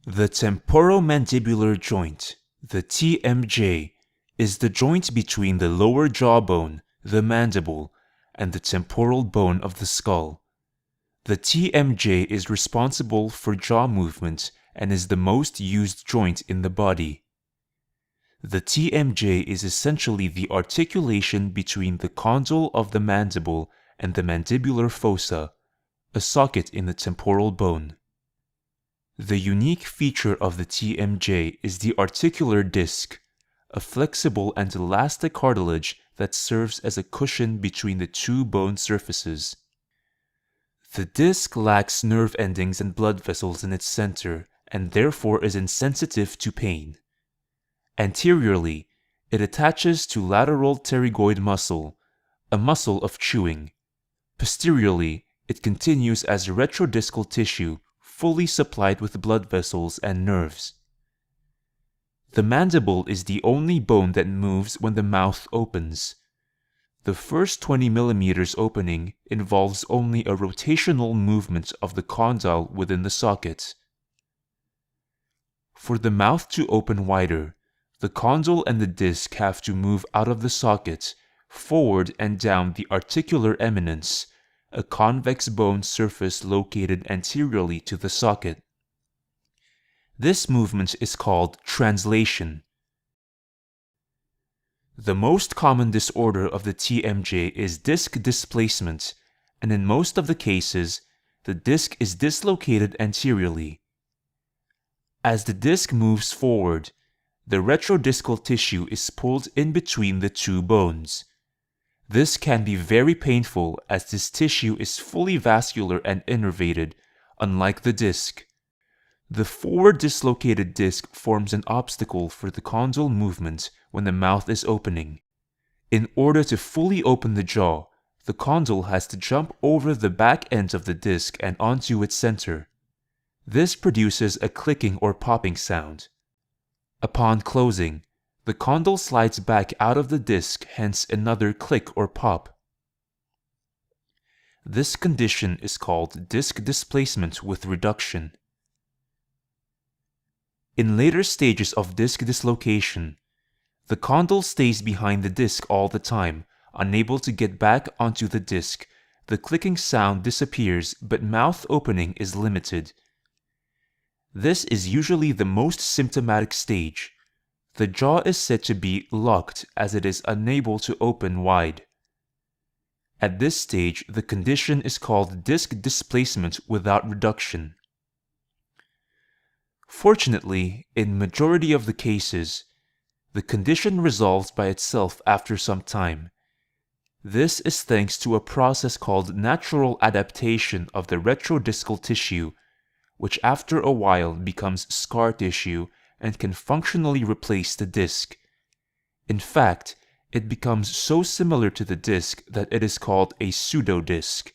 The temporomandibular joint, the TMJ, is the joint between the lower jawbone, the mandible, and the temporal bone of the skull. The TMJ is responsible for jaw movement and is the most used joint in the body. The TMJ is essentially the articulation between the condyle of the mandible and the mandibular fossa, a socket in the temporal bone. The unique feature of the TMJ is the articular disc, a flexible and elastic cartilage that serves as a cushion between the two bone surfaces. The disc lacks nerve endings and blood vessels in its center and therefore is insensitive to pain. Anteriorly, it attaches to lateral pterygoid muscle, a muscle of chewing. Posteriorly, it continues as retrodiscal tissue, fully supplied with blood vessels and nerves. The mandible is the only bone that moves when the mouth opens. The first 20 mm opening involves only a rotational movement of the condyle within the socket. For the mouth to open wider, the condyle and the disc have to move out of the socket, forward and down the articular eminence, a convex bone surface located anteriorly to the socket. This movement is called translation. The most common disorder of the TMJ is disc displacement, and in most of the cases, the disc is dislocated anteriorly. As the disc moves forward, the retrodiscal tissue is pulled in between the two bones. This can be very painful as this tissue is fully vascular and innervated, unlike the disc. The forward dislocated disc forms an obstacle for the condyle movement when the mouth is opening. In order to fully open the jaw, the condyle has to jump over the back end of the disc and onto its center. This produces a clicking or popping sound. Upon closing, the condyle slides back out of the disc, hence another click or pop. This condition is called disc displacement with reduction. In later stages of disc dislocation, the condyle stays behind the disc all the time, unable to get back onto the disc. The clicking sound disappears, but mouth opening is limited. This is usually the most symptomatic stage. The jaw is said to be locked as it is unable to open wide. At this stage, the condition is called disc displacement without reduction. Fortunately, in majority of the cases, the condition resolves by itself after some time. This is thanks to a process called natural adaptation of the retrodiscal tissue, which after a while becomes scar tissue and can functionally replace the disc. In fact, it becomes so similar to the disc that it is called a pseudodisc.